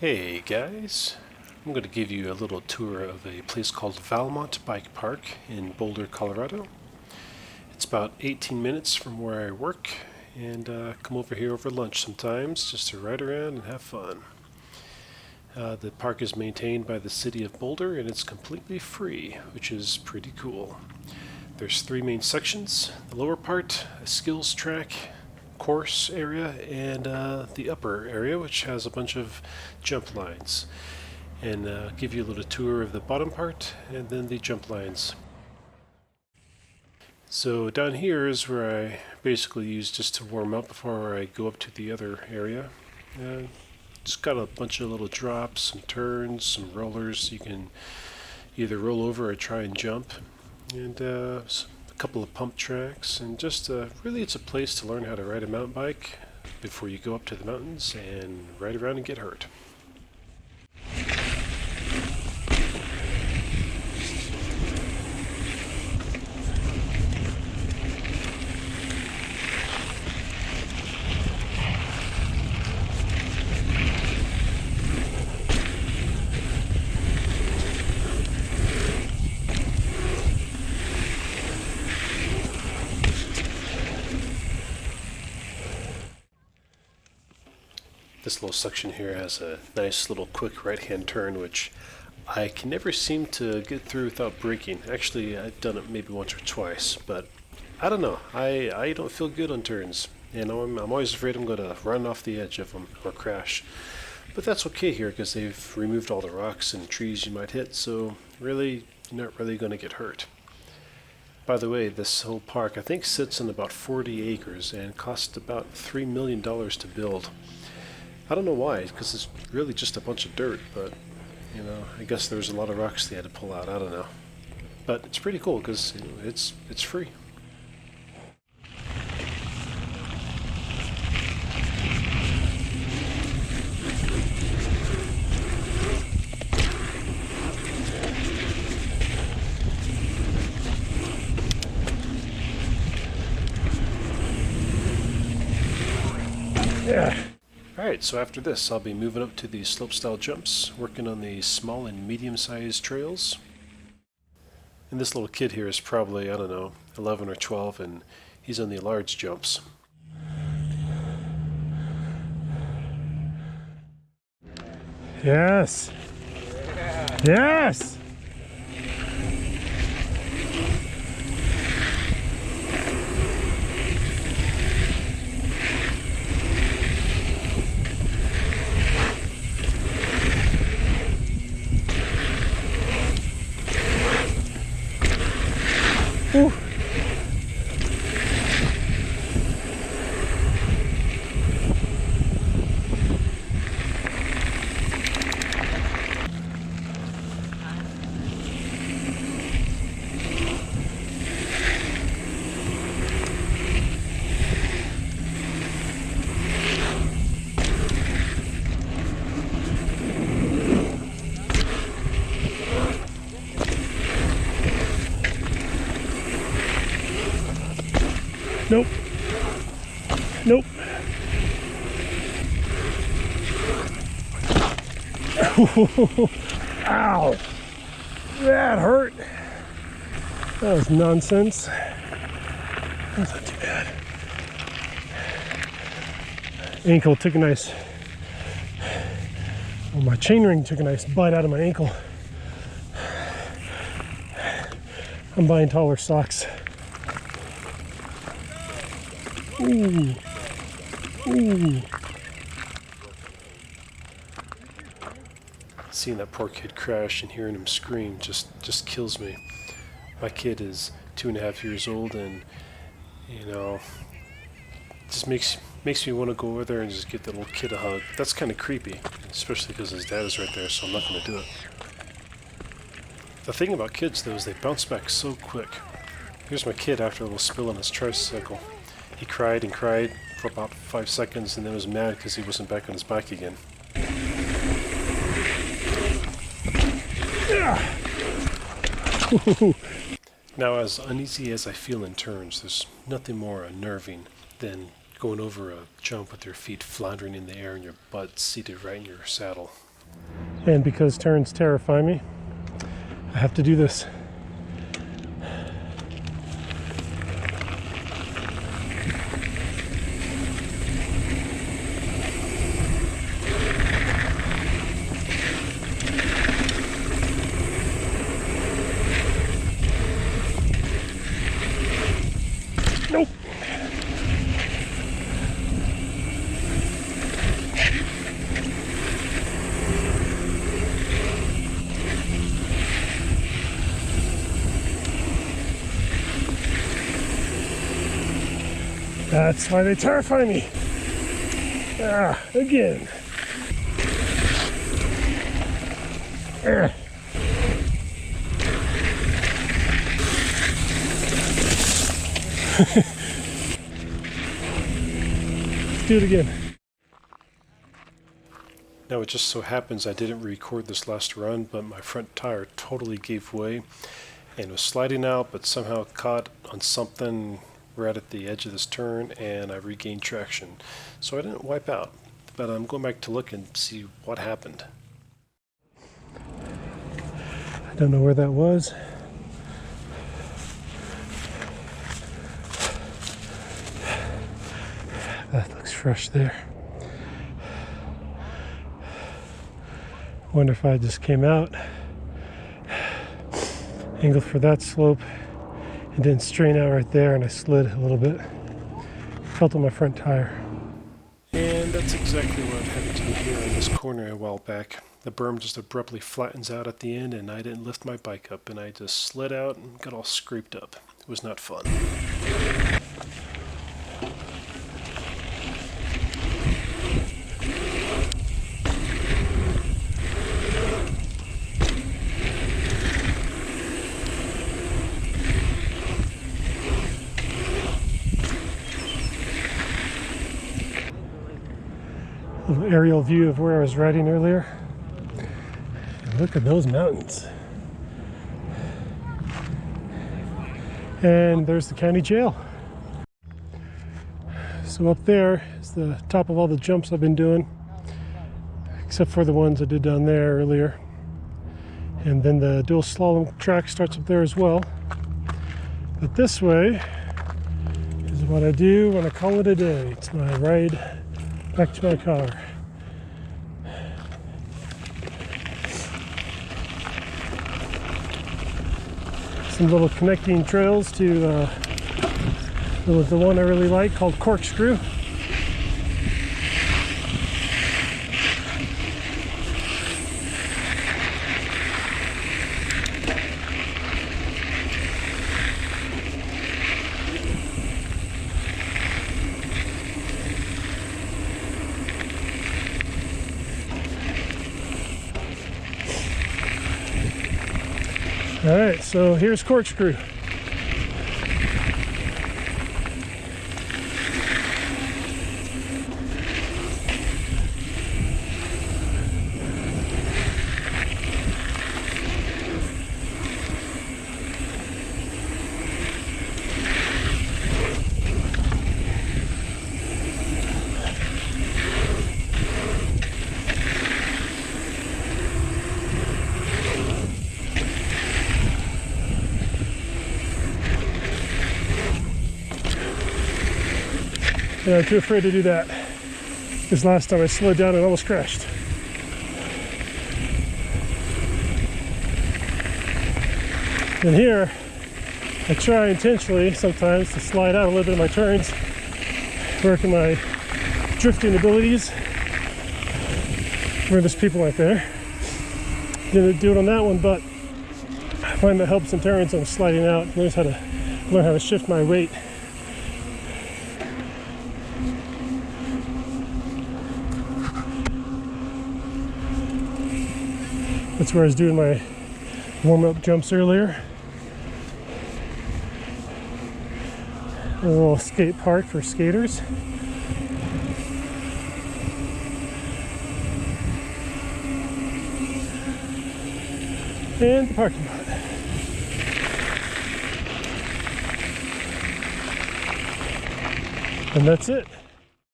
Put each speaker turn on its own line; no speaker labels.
Hey guys, I'm going to give you a little tour of a place called Valmont Bike Park in Boulder, Colorado. It's about 18 minutes from where I work, and come over here over lunch sometimes just to ride around and have fun. The park is maintained by the city of Boulder and it's completely free, which is pretty cool. There's three main sections: the lower part, a skills track, course area, and the upper area, which has a bunch of jump lines. And give you a little tour of the bottom part and then the jump lines. So down here is where I basically use just to warm up before I go up to the other area. Just got a bunch of little drops, some turns, some rollers. You can either roll over or try and jump. And a couple of pump tracks, and just really it's a place to learn how to ride a mountain bike before you go up to the mountains and ride around and get hurt. This little section here has a nice little quick right-hand turn, which I can never seem to get through without braking. Actually, I've done it maybe once or twice, but I don't know. I don't feel good on turns. You know, I'm always afraid I'm going to run off the edge of them or crash. But that's okay here because they've removed all the rocks and trees you might hit, so really, you're not really going to get hurt. By the way, this whole park I think sits on about 40 acres and cost about $3 million to build. I don't know why, because it's really just a bunch of dirt, but, you know, I guess there's a lot of rocks they had to pull out, I don't know. But it's pretty cool, because you know, it's free.
Yeah.
Alright, so after this I'll be moving up to the slopestyle jumps, working on the small and medium-sized trails. And this little kid here is probably, I don't know, 11 or 12, and he's on the large jumps.
Yes. Yes. Ooh. Nope. Nope. Ow. That hurt. That was nonsense. That's not too bad. Ankle took a nice, well, my chain ring took a nice bite out of my ankle. I'm buying taller socks. Ooh. Ooh.
Seeing that poor kid crash and hearing him scream just kills me. My kid is 2.5 years old, and you know, just makes me want to go over there and just give that little kid a hug. That's kind of creepy, especially because his dad is right there, so I'm not going to do it. The thing about kids though is they bounce back so quick. Here's my kid after a little spill on his tricycle. He cried and cried for about 5 seconds and then was mad because he wasn't back on his bike again. Now, as uneasy as I feel in turns, there's nothing more unnerving than going over a jump with your feet floundering in the air and your butt seated right in your saddle.
And because turns terrify me, I have to do this. Nope. That's why they terrify me. Again. Let's do it again.
Now it just so happens I didn't record this last run, but my front tire totally gave way and was sliding out, but somehow caught on something right at the edge of this turn, and I regained traction. So I didn't wipe out, but I'm going back to look and see what happened.
I don't know where that was. That looks fresh there. Wonder if I just came out, angled for that slope, and didn't strain out right there, and I slid a little bit. Felt on my front tire.
And that's exactly what happened to me here in this corner a while back. The berm just abruptly flattens out at the end, and I didn't lift my bike up, and I just slid out and got all scraped up. It was not fun.
Little aerial view of where I was riding earlier. And look at those mountains. And there's the county jail. So up there is the top of all the jumps I've been doing, except for the ones I did down there earlier. And then the dual slalom track starts up there as well. But this way is what I do when I call it a day. It's my ride back to my car. Some little connecting trails to the one I really like called Corkscrew. All right, so here's Corkscrew. Yeah, I'm too afraid to do that, because last time I slowed down and almost crashed. And here, I try intentionally sometimes to slide out a little bit of my turns, working my drifting abilities where there's people out there. Didn't do it on that one, but I find that helps in turns on sliding out. Learn how to shift my weight. That's where I was doing my warm-up jumps earlier. A little skate park for skaters. And the parking lot. And that's it.